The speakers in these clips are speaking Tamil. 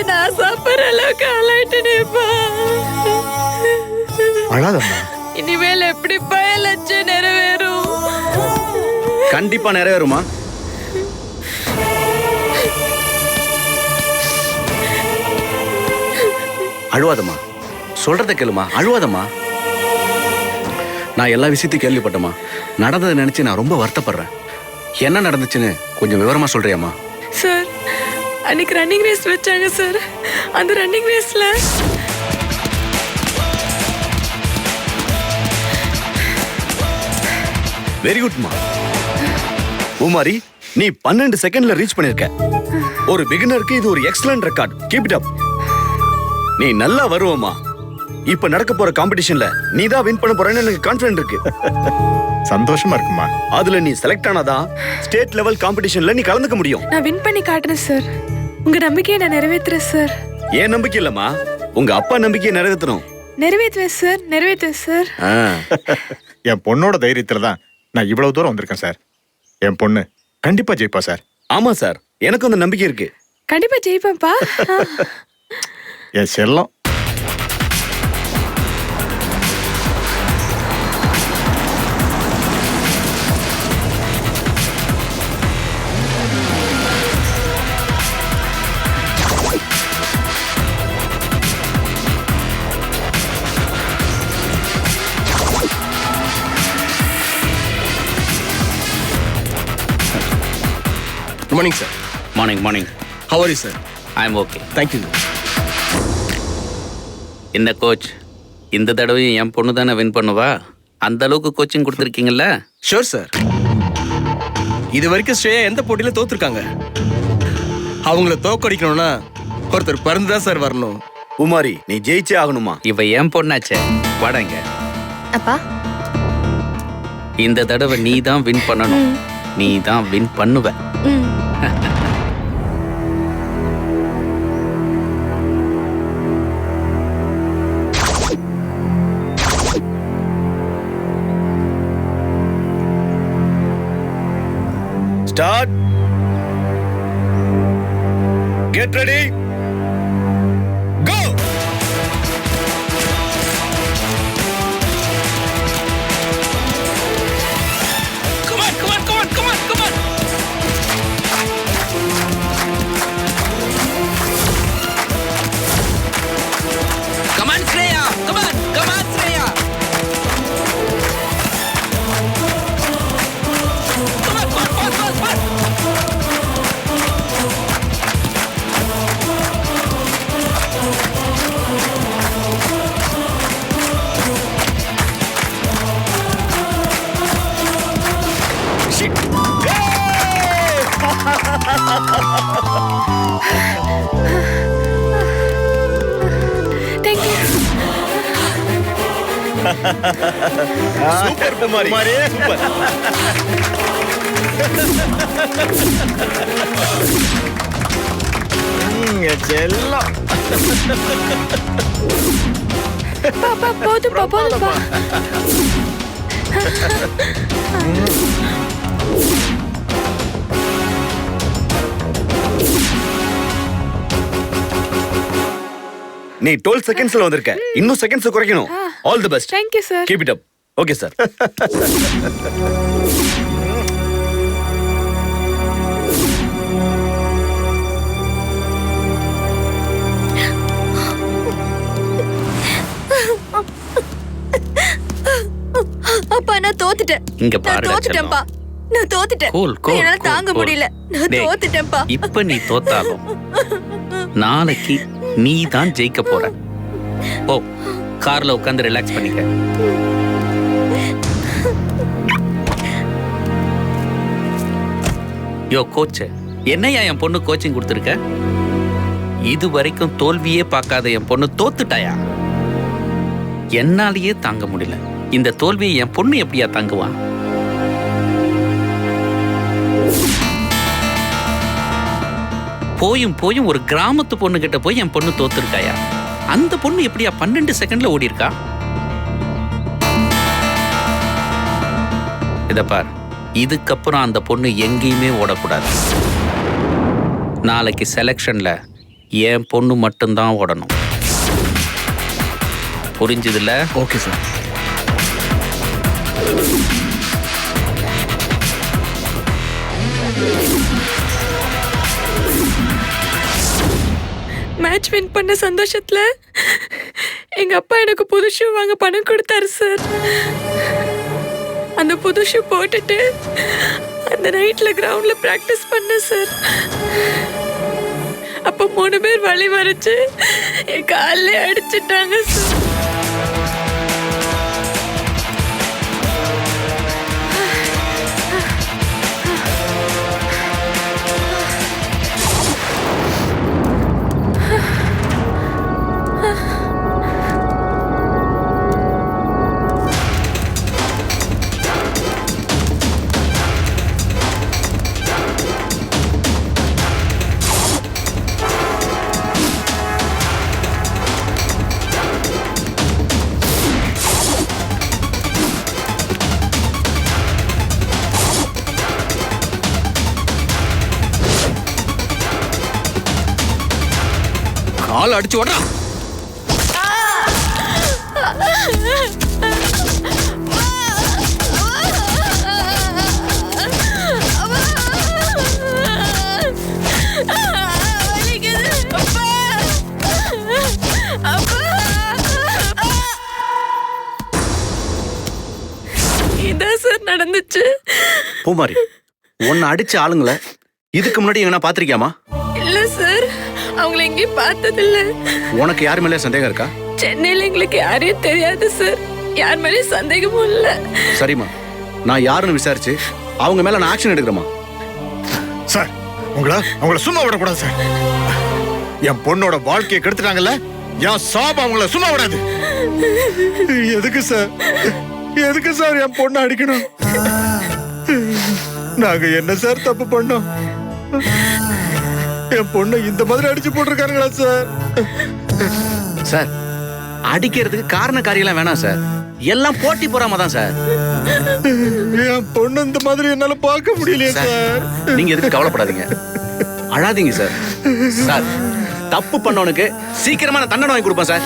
நான் சாப்பிடுற அளவுக்கு ஆளாயிட்டேனேப்பா. அழாதம்மா. இனிமேல் எப்படிப்பா என் லட்சியம் நிறைவேறும்? கண்டிப்பா நிறைவேறுமா? அழுவாதம்மா, சொல்றத கேளுமா, அழுவாதம்மா. நான் எல்லா விஷயத்தையும் கேள்விப்பட்டேம்மா. நடந்ததை நினைச்சு நான் ரொம்ப வருத்தப்படுறேன். என்ன நடந்துச்சுன்னு கொஞ்சம் விவரமா சொல்றியாம்மா? சார், அன்னைக்கு ரன்னிங் ரேஸ் வச்சாங்க சார். அந்த ரன்னிங் ரேஸ்ல வெரி குட்மா. பூமாரி, நீ 12 செகண்ட்ல ரீச் பண்ணிருக்க. ஒரு பிகினருக்கு இது ஒரு excellent record. Keep it up. நீ நல்லா வருவமா. இப்ப நடக்க போற காம்படிஷன்ல நீ தான் வின் பண்ண போறேன்னு எனக்கு கான்ஃபிடன்ட் இருக்கு. சந்தோஷமா இருக்குமா? அதுல நீ செலக்ட் ஆனாதான் ஸ்டேட் லெவல் காம்படிஷன்ல நீ கலந்துக்க முடியும். நான் வின் பண்ணி காட்டுறேன் சார். உங்க நம்பிக்கையை நான் நிறைவேற்றுறேன் சார். ஏன் நம்பிக்கை இல்லம்மா, உங்க அப்பா நம்பிக்கையை நிறைவேற்றணும். நிறைவேற்றுவேன் சார், நிறைவேற்றுவேன் சார். என் பொண்ணோட தைரியத்துல தான் நான் இவ்வளவு தூரம் வந்திருக்கேன் சார். என் பொண்ணு கண்டிப்பா ஜெயிப்பா சார். ஆமா சார், எனக்கு அந்த நம்பிக்கை இருக்கு. கண்டிப்பா ஜெயிப்பேன்ப்பா. என் செல்லம். Good morning, sir. Morning morning. How are you, sir? I am okay. Thank you. இந்த கோச் இந்த தடவையும் என் பொண்ணு தானே வின் பண்ணுவா? அந்த அளவுக்கு கோச்சிங் கொடுத்துருக்கீங்கல்ல? Sure, sir. இது வரைக்கும் ஸ்ரேயா எந்த போட்டியில தோத்துருக்காங்க. அவங்கள தோக்கடிக்கணும்னா ஒருத்தர் பறந்து தான் சார் வரணும். பூமாரி, நீ ஜெயிச்சே ஆகணுமா? இவ என் பொண்ணாச்சே, வாடங்க. அப்பா, இந்த தடவை நீ தான் வின் பண்ணணும். நீ தான் வின் பண்ணுவ. Start. Get ready. Go. Come on, come on, come on, come on, come on. Come on, Shreya. Come on, come on, Shreya. Come on, come on, come on, come on. Shit. thank you. Super Poomari. Super. என் செல்லம். பாப்பா, போதும்பா, போதும்பா. நீ 12 செகண்ட்ஸ்ல வந்திருக்க. இன்னும் செகண்ட்ஸ் குறைக்கணும். All the best. Thank you, sir. Keep it up. Okay sir. அப்பா, நான் தோத்துட்டேன். இங்க நான் பாருடா தோத்துட்டேன்ப்பா. நான் தோத்துட்டேன். Cool, cool, என்னால cool, தாங்க cool. முடியல. நான் டேய், தோத்துட்டேன்ப்பா. இப்ப நீ தோத்தாலும் நாளைக்கு நீ தான் ஜெயிக்க போற. ஓ, கார்ல உட்காந்து ரிலாக்ஸ் பண்ணிக்க. யோ கோச், என்னையா என் பொண்ணு கோச்சிங் கொடுத்துருக்க? இது வரைக்கும் தோல்வியே பார்க்காத என் பொண்ணு தோத்துட்டாயா? என்னாலேயே தாங்க முடியல. இந்த தோல்வியை என் பொண்ணு எப்படியா தாங்குவா? போயும் போயும் ஒரு கிராமத்து பொண்ணு கிட்ட போய் என் பொண்ணு தோத்துருக்காயா? அந்த பொண்ணு எப்படியா 12 செகண்ட்ல ஓடி இருக்கா? இத பார், இதுக்கப்புறம் அந்த பொண்ணு எங்கேயுமே ஓடக்கூடாது. நாளைக்கு செலக்ஷன்ல என் பொண்ணு மட்டும்தான் ஓடணும். புரிஞ்சதுல? Okay sir. மேட்ச் வின் பண்ண சந்தோஷத்துல எங்க அப்பா எனக்கு புது ஷூ வாங்க பணம் கொடுத்தாரு சார். அந்த புது ஷூ போட்டுட்டு அந்த நைட்ல கிரவுண்ட்ல பிராக்டிஸ் பண்ண சார். அப்ப 3 பேர் வழி வரைச்சு என் காலில் அடிச்சிட்டாங்க சார். கால் அடிச்சு ஓடுறா. இதான் சார் நடந்துச்சு. பூமாரி, உன்னை அடிச்ச ஆளுங்கள இதுக்கு முன்னாடி எங்கன்னா பாத்திருக்கியாமா? இல்ல சார், அவங்கள எங்கேயும் பார்த்ததில்ல. உனக்கு யார் மேல சந்தேகம் இருக்கா? சென்னையில எங்களுக்கு யாரையும் தெரியாது சார். யார் மேலேயும் சந்தேகமும் இல்ல. சரிம்மா, நான் யாருன்னு விசாரிச்சு அவங்க மேல நான் ஆக்ஷன் எடுக்கிறேம்மா. சார், அவங்கள சும்மா விடக்கூடாது சார். என் பொண்ணோட வாழ்க்கையை கெடுத்துட்டாங்கல்ல, என் சாபம் அவங்கள சும்மா விடாது. எதுக்கு சார் என் பொண்ணை அடிக்கணும்? நாங்க என்ன சார் தப்பு பண்ணோம்? என் பொண்ணை இந்த மாதிரி அடிச்சு போட்டிருக்காங்களா சார்? சார், அடிக்கிறதுக்கு காரண காரியெல்லாம் வேணாம் சார். எல்லாம் போட்டி போறாம தான் சார். என் பொண்ணு இந்த மாதிரி என்னால பார்க்க முடியலையே சார். நீங்க எதுக்கு கவலைப்படாதீங்க, அழாதீங்க சார். சார், தப்பு பண்ணவனுக்கு சீக்கிரமா நான் தண்டனை வாங்கி கொடுப்பேன் சார்.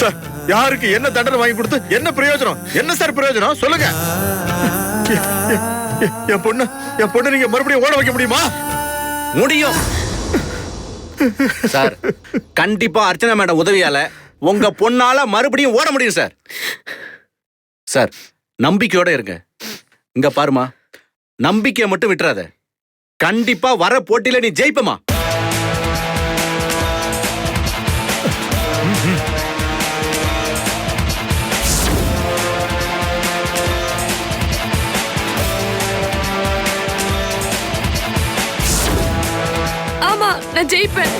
சார், யாருக்கு என்ன தண்டனை வாங்கி கொடுத்து என்ன பிரயோஜனம்? என்ன சார் பிரயோஜனம் சொல்லுங்க. என் பொண்ணு நீங்க மறுபடியும் ஓட வைக்க முடியுமா? முடியும் சார். கண்டிப்பா அர்ச்சனா மேடம் உதவியால உங்க பொண்ணால மறுபடியும் ஓட முடியும் சார். சார், நம்பிக்கையோட இருங்க. இங்க பாருமா, நம்பிக்கையை மட்டும் விட்டுறாத. கண்டிப்பா வர போட்டியில நீ ஜெயிப்பமா. ஆமா, நான் ஜெயிப்பேன்.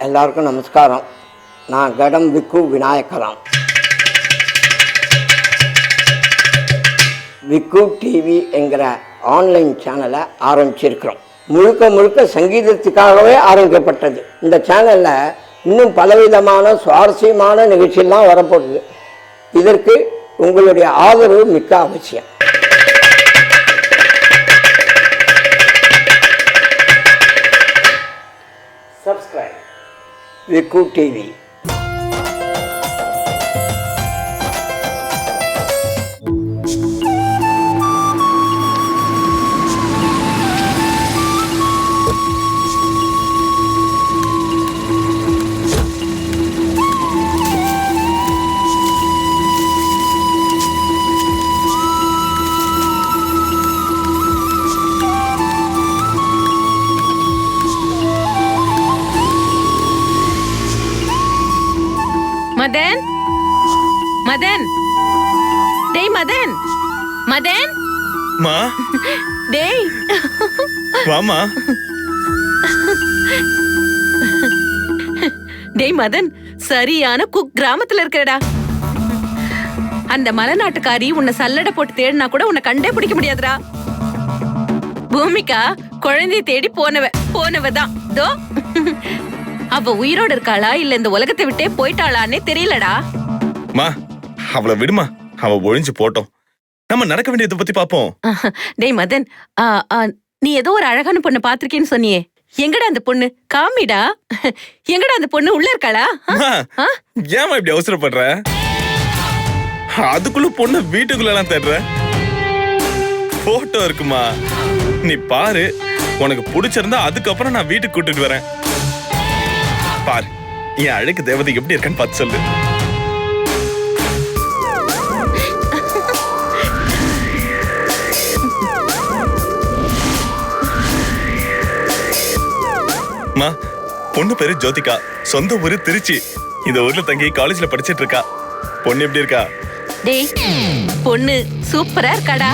எல்லாருக்கும் நமஸ்காரம். நான் கடம் விக்கு விநாயகராம். விக்கு டிவி என்கிற ஆன்லைன் சேனலை ஆரம்பிச்சிருக்கிறோம். முழுக்க சங்கீதத்துக்காகவே ஆரம்பிக்கப்பட்டது. இந்த சேனலில் இன்னும் பலவிதமான சுவாரஸ்யமான நிகழ்ச்சியெல்லாம் வரப்போகுது. இதற்கு உங்களுடைய ஆதரவு மிக்க அவசியம். சப்ஸ்கிரைப் விக்கு டிவி. மதன், மதன், டேய் மதன், மதன், மா, டேய் வாமா. டேய் மதன், சரியான குக் கிராமத்துல இருக்கடா. அந்த மலைநாட்டுக்காரி உன்னை சல்லடை போட்டு தேடினா கூட உன்னை கண்டே பிடிக்க முடியாதுடா. பூமிகா குழந்தைய தேடி போனவதான் தோ. அவ உயிரோட இருக்காளா இல்ல இந்த உலகத்தை விட்டே போயிட்டாளான்னே தெரியலடா. மா அவளை விடுமா, அவ ஒழிஞ்சு போட்டோம். நம்ம நடக்க வேண்டியதை பத்தி பாப்போம். டேய் மதன், நீ ஏதோ ஒரு அழகான பொண்ணு பாத்திருக்கேன்னு சொன்னியே, எங்கடா அந்த பொண்ணு? காமிடா. எங்கடா அந்த பொண்ணு? உள்ள இருக்காளா? ஏமா இப்படி அவசரப்படுற? அதுக்குள்ள பொண்ணு வீட்டுக்குள்ள எல்லாம் தேடுற? போட்டோ இருக்குமா, நீ பாரு. உனக்கு பிடிச்சிருந்தா அதுக்கப்புறம் நான் வீட்டுக்கு கூட்டிட்டு வரேன். பாரு என் அழகு தேவதை எப்படி இருக்கான்னு பார்த்து சொல்லு. பொண்ணு பேரு ஜோதிகா, சொந்த ஊரு திருச்சி. இந்த ஊர்ல தங்கி காலேஜ்ல படிச்சிட்டு இருக்கா. பொண்ணு எப்படி இருக்கா? டேய் பொண்ணு சூப்பரா இருக்காடா.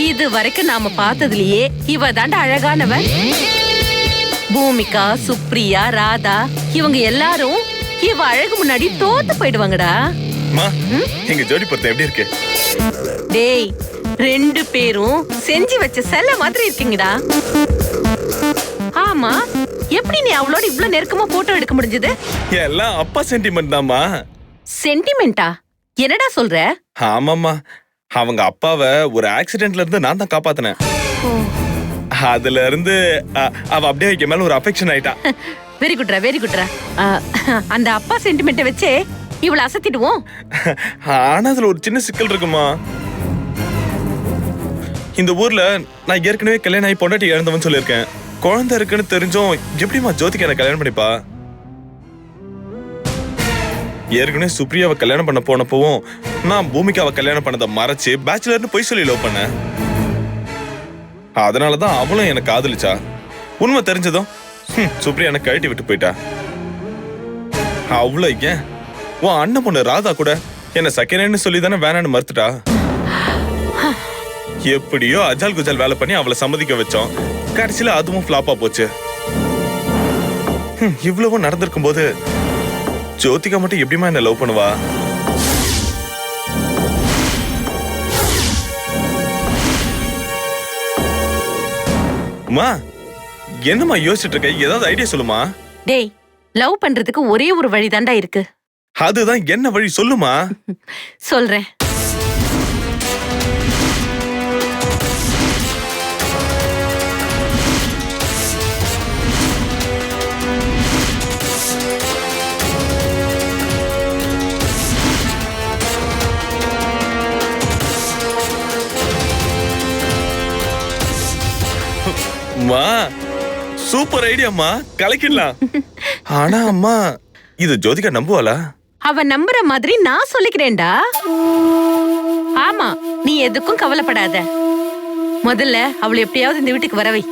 இது வரைக்கும் நாம பார்த்ததுலயே இவ தாண்டா அழகானவ. பூமிகா, சுப்ரியா, ராதா இவங்க எல்லாரும் இவ அழகு முன்னாடி தோத்து போயிடுவாங்கடா. எங்க ஜோடி பொறுத்த எப்படி இருக்கு? டேய் ரெண்டு பேரும் செஞ்சு வச்ச செல்ல மாதிரி இருக்கீங்கடா. ஆமா, எப்படி நீ அவளோட இவ்ளோ நெருக்கமா போட்டோ எடுக்க முடிஞ்சது? எல்லாம் அப்பா சென்டிமெண்ட் தாமா. சென்டிமெண்டா? என்னடா சொல்ற? ஆமாமா, அவங்க அப்பாவை ஒரு ஆக்சிடென்ட்ல இருந்து நான் தான் காப்பாத்தினேன். அதுல இருந்து அவ அப்படியே வைக்க மேல ஒரு அஃபெக்ஷன் ஆயிட்டா. வெரி குட்ரா, வெரி குட்ரா. அந்த அப்பா சென்டிமெண்ட்டை வச்சே இவள அசத்திடுவோம். ஆனா அதுல ஒரு சின்ன சிக்கல் இருக்குமா. இந்த ஊர்ல நான் ஏற்கனவே கல்யாணம் ஆகி பொண்டாட்டி இழந்தவன் சொல்லியிருக்கேன். குழந்தை இருக்குன்னு தெரிஞ்சும் எப்படிமா ஜோதிகா என்ன கல்யாணம் பண்ணிப்பா? ஏற்கனவே சுப்ரியாவை கல்யாணம் பண்ண போனப்பவும் நான் பூமிகாவை கல்யாணம் பண்ணதை மறைச்சு பேச்சுலர்னு பொய் சொல்லி லவ் பண்ணேன். அதனாலதான் அவளும் எனக்கு காதலிச்சா. உண்மை தெரிஞ்சதும் சுப்ரியா எனக்கு கழட்டி விட்டு போயிட்டா. அவ்வளோ ஏன் உன் அண்ணன் பொண்ணு ராதா கூட என்ன செகண்ட் சொல்லி தானே வேணான்னு மறுத்துட்டா. எப்படியோ அஜால் குஜால் வேலை பண்ணி அவளை சம்மதிக்க வச்சோம். கடைசியில அதுவும் ஃபிளாப்பா போச்சு. இவ்வளவும் நடந்திருக்கும் போது ஜோதிகா மட்டும் எப்படிமா என்ன லவ் பண்ணுவா? என்னமா யோசிச்சுட்டு இருக்க? ஏதாவது ஐடியா சொல்லுமா. டேய் லவ் பண்றதுக்கு ஒரே ஒரு வழி தாண்டா இருக்கு. அதுதான் என்ன வழி சொல்லுமா. சொல்றேன். சூப்பர் ஐடியாமா, கலக்கிடலாம். ஆனா அம்மா, இது ஜோதிகா நம்புவாளா? அவ நம்புற மாதிரி நான் சொல்லிக்கிறேன்டா. ஆமா, நீ எதுக்கும் கவலைப்படாத. முதல்ல அவளை எப்படியாவது இந்த வீட்டுக்கு வரவை.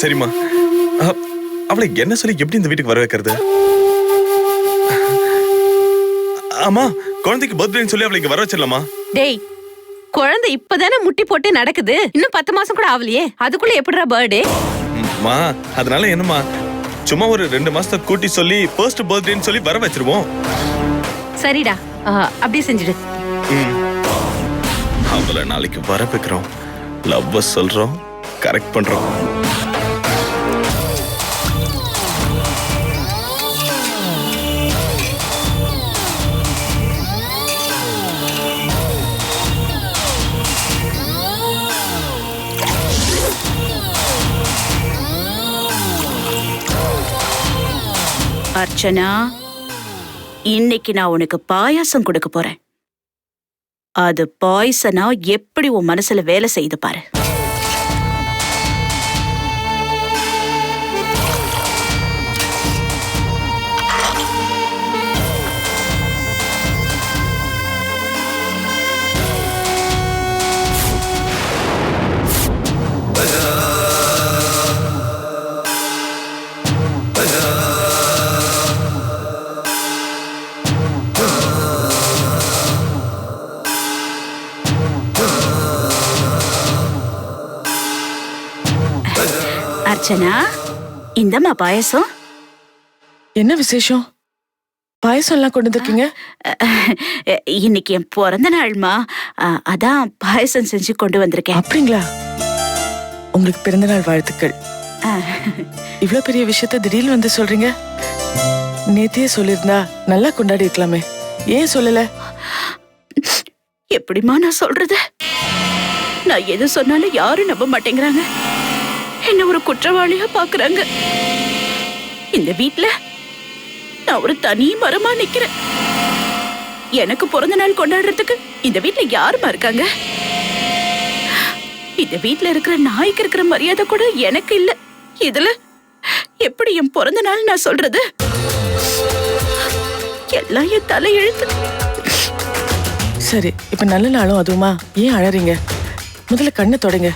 சரிம்மா. அவளை என்ன சொல்லி எப்படி இந்த வீட்டுக்கு வர வைக்கிறது? ஆமா, குழந்தைக்கு பர்த்டேன்னு சொல்லி அவளை இங்க வர வச்சிடலாமா? டேய் குழந்தை இப்பதானே முட்டி போட்டு நடக்குது. இன்னும் 10 மாசம் கூட ஆகலையே, அதுக்குள்ள எப்படிடா பர்த்டே? அதனால என்னமா, சும்மா ஒரு 2 மாசத்தை கூட்டி சொல்லி ஃபர்ஸ்ட் பர்த்டேன்னு சொல்லி வர வச்சிருவோம். சரிடா, அப்படியே செஞ்சிடு. அவளை நாளைக்கு வர வைக்கிறோம், லவ் சொல்றோம், கரெக்ட் பண்றோம். அர்ச்சனா, இன்னைக்கு நான் உனக்கு பாயாசம் கொடுக்க போறேன். அது பாய்சனா எப்படி உன் மனசுல வேலை செய்து பாரு. அர்ச்சனா, இந்தம்மா பாயசம். என்ன விசேஷம்? பாயசம் எல்லாம் கொண்டு வந்திருக்கீங்க? இன்னைக்கு என் பிறந்த நாள்மா, அதான் பாயசம் செஞ்சு கொண்டு வந்திருக்கேன். அப்படிங்களா? உங்களுக்கு பிறந்தநாள் வாழ்த்துக்கள். இவ்ளோ பெரிய விஷயத்த திடீர்னு வந்து சொல்றீங்க. நேத்தியே சொல்லியிருந்தா நல்லா கொண்டாடி இருக்கலாமே, ஏன் சொல்லல? எப்படிமா நான் சொல்றது? நான் எது சொன்னாலும் யாரும் நம்ப மாட்டேங்கிறாங்க. என்ன ஒரு குற்றவாளியா பாக்குறாங்க. இந்த வீட்ல நான் ஒரு தனி மரமா நிக்கிறேன். எனக்கு பிறந்த நாள் கொண்டாடுறதுக்கு இந்த வீட்ல யாருமா இருக்காங்க? இந்த வீட்ல இருக்கிற நாய்க்கு இருக்கிற மரியாதை கூட எனக்கு இல்ல. இதுல எப்படி என் பிறந்த நாள் நான் சொல்றது? எல்லாம் என் தலை எழுத்து. சரி, இப்ப நல்ல நாளும் அதுவுமா, ஏன் அழறீங்க? முதல்ல கண்ணை தொடங்க.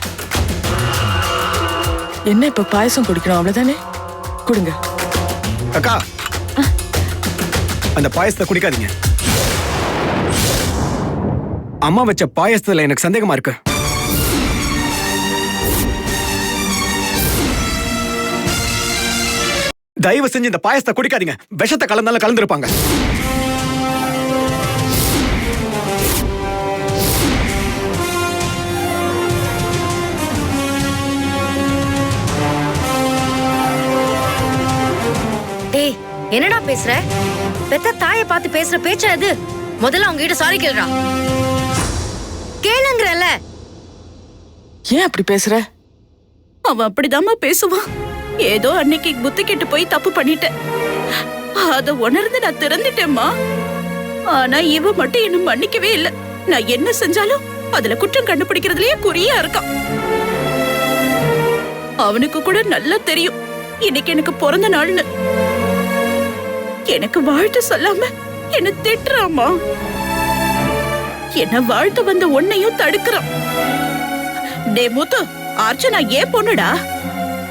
என்ன இப்ப பாயசம் குடிக்கணும் அவ்வளவுதானே? குடுங்க. அக்கா, அந்த பாயசத்தை குடிக்காதீங்க. அம்மா வச்ச பாயசத்துல எனக்கு சந்தேகமா இருக்கு. தயவு செஞ்சு இந்த பாயசத்தை குடிக்காதீங்க. விஷத்தை கலந்தாலும் கலந்துருப்பாங்க. டேய், என்னடா பேசுற? பெத்த தாயை பார்த்து பேசுற பேச்சா அது? முதல்ல அவங்க கிட்ட சாரி கேளுடா. கேளுங்கறல. ஏன் அப்படி பேசுற? அவன் அப்படிதாம்மா பேசுவான். ஏதோ அன்னைக்கு புத்தி கெட்டு போய் தப்பு பண்ணிட்டேன். அத உணர்ந்து நான் திறந்துட்டேம்மா. ஆனா இவ மட்டும் என்ன மன்னிக்கவே இல்ல. நான் என்ன செஞ்சாலும் அதுல குற்றம் கண்டுபிடிக்கிறதுலயே குறியா இருக்கான். அவனுக்கு கூட நல்லா தெரியும் இன்னைக்கு எனக்கு பிறந்த நாள்னு. எனக்கு வாழ்த்து சொல்லாம என்ன திட்டுறாமா. என்ன வாழ்த்து வந்த உன்னையும் தடுக்கிறான். டே முத்து, அர்ச்சனா ஏன் பொண்ணுடா?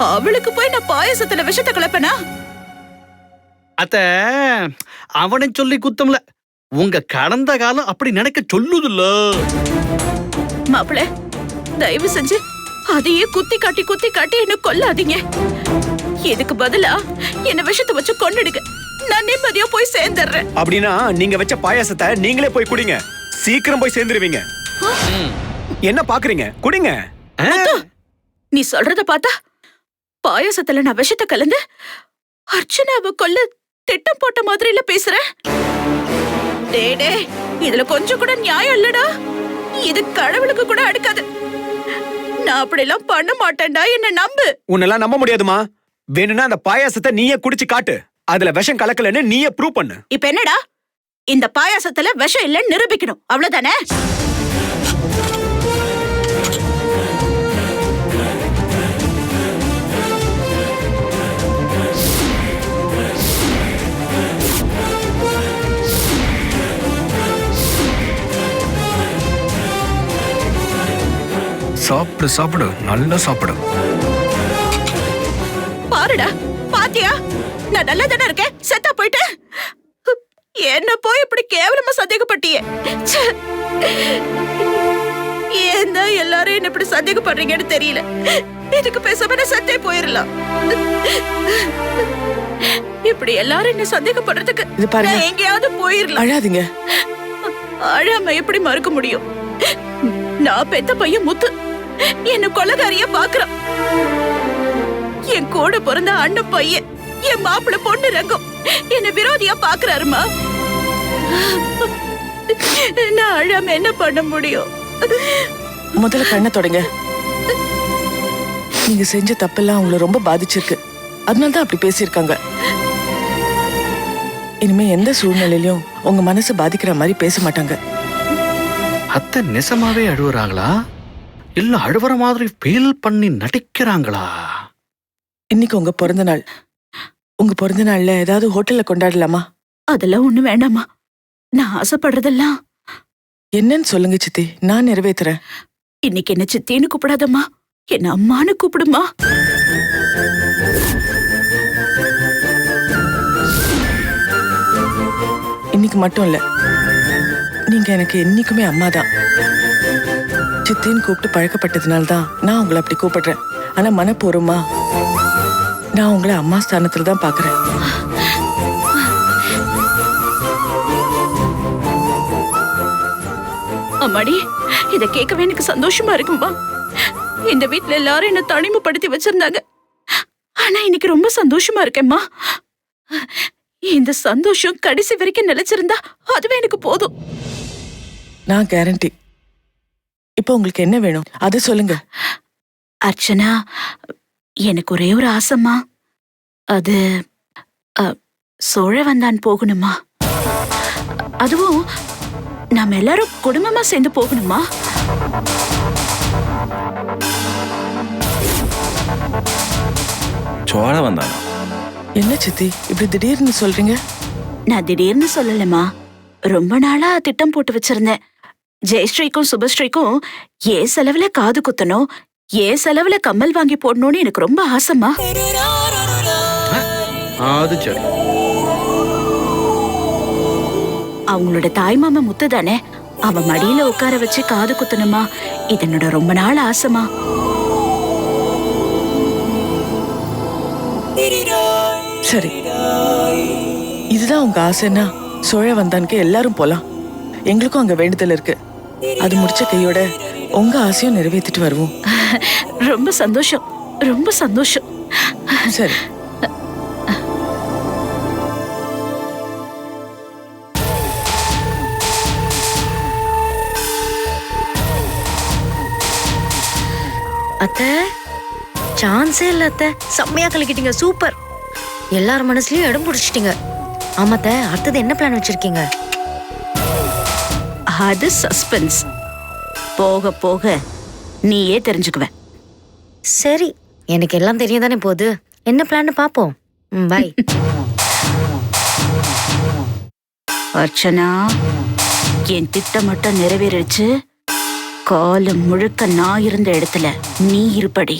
அவளுக்கு போய் நான் பாயசத்துல விஷத்தை கலப்பனா? அத்த, அவனை சொல்லி குத்தம்ல, உங்க கடந்த காலம் அப்படி நினைக்க சொல்லுதுல்ல. மாப்பிள்ள, தயவு செஞ்சு அதையே குத்தி காட்டி என்ன கொல்லாதீங்க. இதுக்கு பதிலா என்ன விஷத்தை வச்சு கொன்னுடுங்க. நான் நிம்மதியா போய் சேர்ந்துடுறேன். அப்படின்னா நீங்க வச்ச பாயாசத்தை நீங்களே போய் குடிங்க. சீக்கிரம் போய் சேர்ந்துருவீங்க. என்ன பாக்குறீங்க? குடிங்க. நீ சொல்றத பார்த்தா பாயாசத்துல நான் விஷத்தை கலந்து அர்ச்சனாவை கொல்ல திட்டம் போட்ட மாதிரில பேசுற. டே, இதுல கொஞ்சம் கூட நியாயம் இல்லடா. இது கடவுளுக்கு கூட அடுக்காது. நான் அப்படி எல்லாம் பண்ண மாட்டேன்டா, என்ன நம்பு. உன்னெல்லாம் நம்ப முடியாதுமா. வேணும்னா அந்த பாயாசத்தை நீயே குடிச்சு காட்டு. அதுல விஷம் கலக்கலன்னு நீயே ப்ரூவ் பண்ணு. இப்ப என்னடா? இந்த பாயாசத்துல விஷம் இல்லன்னு நிரூபிக்கணும், அவ்வளவுதானே? சாப்பிடு சாப்பிடு, நல்லா சாப்பிடு. பாருடா, பாத்தியா? நான் நல்லா தானே இருக்கேன். செத்தா போயிட்டு என்ன போய் இப்படி கேவலமா சந்தேகப்பட்டியே. ஏன் தான் எல்லாரும் என்ன இப்படி சந்தேகப்படுறீங்கன்னு தெரியல. இதுக்கு பேசாம நான் சத்தே போயிடலாம். இப்படி எல்லாரும் என்ன சந்தேகப்படுறதுக்கு நான் எங்கேயாவது போயிடலாம். அழாதீங்க. அழாம எப்படி மறுக்க முடியும்? நான் பெத்த பையன் முத்து என்ன கொலைகாரியா பாக்குறான். என் கூட பிறந்த அண்ணன் பையன், என் மாப்பிள்ள பொண்ணு ரங்கம் என்ன விரோதியா பாக்குறாருமா. நான் அழாம என்ன பண்ண முடியும்? முதல்ல கண்ணை தொடங்க. நீங்க செஞ்ச தப்பெல்லாம் அவங்கள ரொம்ப பாதிச்சிருக்கு. அதனாலதான் அப்படி பேசியிருக்காங்க. இனிமே எந்த சூழ்நிலையிலும் உங்க மனசு பாதிக்கிற மாதிரி பேச மாட்டாங்க. அத்தை நெசமாவே அழுவுறாங்களா, இல்ல அழுவுற மாதிரி ஃபீல் பண்ணி நடிக்கிறாங்களா? இன்னைக்கு உங்க பிறந்த நாள். உங்க பிறந்த நாள்ல ஏதாவது ஹோட்டல்ல கொண்டாடலாமா? அதெல்லாம் ஒண்ணு வேண்டாமா. நான் ஆசைப்படுறதெல்லாம் என்னன்னு சொல்லுங்க சித்தி, நான் நிறைவேத்துறேன். இன்னைக்கு என்ன சித்தின்னு கூப்பிடாதம்மா, என்ன அம்மானு கூப்பிடுமா. இன்னைக்கு மட்டும் இல்ல, நீங்க எனக்கு என்னைக்குமே அம்மாதான். சித்தின்னு கூப்பிட்டு பழக்கப்பட்டதுனால்தான் நான் உங்களை அப்படி கூப்பிடுறேன். ஆனா மனப்பூர்வமா நான் உங்களை அம்மா ஸ்தானத்துல தான் பாக்குறேன். அம்மாடி, இத கேட்கவே எனக்கு சந்தோஷமா இருக்கும்பா. இந்த வீட்ல எல்லாரும் என்ன தனிமைப்படுத்தி வச்சிருந்தாங்க. ஆனா இன்னைக்கு ரொம்ப சந்தோஷமா இருக்கேம்மா. இந்த சந்தோஷம் கடைசி வரைக்கும் நிலைச்சிருந்தா அதுவே எனக்கு போதும். நான் கேரண்டி. இப்போ உங்களுக்கு என்ன வேணும் அது சொல்லுங்க. அர்ச்சனா, எனக்கு ஒரே ஒரு ஆசைம்மா. அது சோழவந்தான் போகணுமா. அதுவும் நாம எல்லாரும் குடும்பமா சேர்ந்து போகணுமா. சோழ வந்தானா? என்ன சித்தி இப்படி திடீர்னு சொல்றீங்க? நான் திடீர்னு சொல்லலம்மா. ரொம்ப நாளா திட்டம் போட்டு வச்சிருந்தேன். ஜெயஸ்ரீக்கும் சுபஸ்ரீக்கும் ஏன் செலவுல காது குத்தணும், ஏன் செலவுல கம்மல் வாங்கி போடணும்னு எனக்கு ரொம்ப ஆசைம்மா. அது சரி. அவங்களோட தாய்மாமா முத்து தானே, அவ மடியில உட்கார வச்சு காது குத்தணுமா. இது என்னோட ரொம்ப நாள் ஆசைமா. சரி, இதுதான் உங்க ஆசைன்னா சோழவந்தானுக்கு எல்லாரும் போலாம். எங்களுக்கும் அங்க வேண்டுதல் இருக்கு. அது முடிச்ச கையோட உங்க ஆசையும் நிறைவேற்றிட்டு வருவோம். ரொம்ப சந்தோஷம், ரொம்ப சந்தோஷம். சரி. அத்தை, சான்ஸே இல்ல அத்தை. செம்மையா கலக்கிட்டீங்க, சூப்பர். எல்லார் மனசுலயும் இடம் பிடிச்சிட்டீங்க. ஆமாத்த, அடுத்தது என்ன பிளான் வச்சிருக்கீங்க? அது சஸ்பென்ஸ். போக போக நீயே தெரிஞ்சுக்குவ. சரி, எனக்கு எல்லாம் தெரியும் தானே போகுது. என்ன பிளான் பாப்போம். பை. அர்ச்சனா, என் திட்டம் மட்டும் நிறைவேறிடுச்சு. காலம் முழுக்க நான் இருந்த இடத்துல நீ இருப்படி.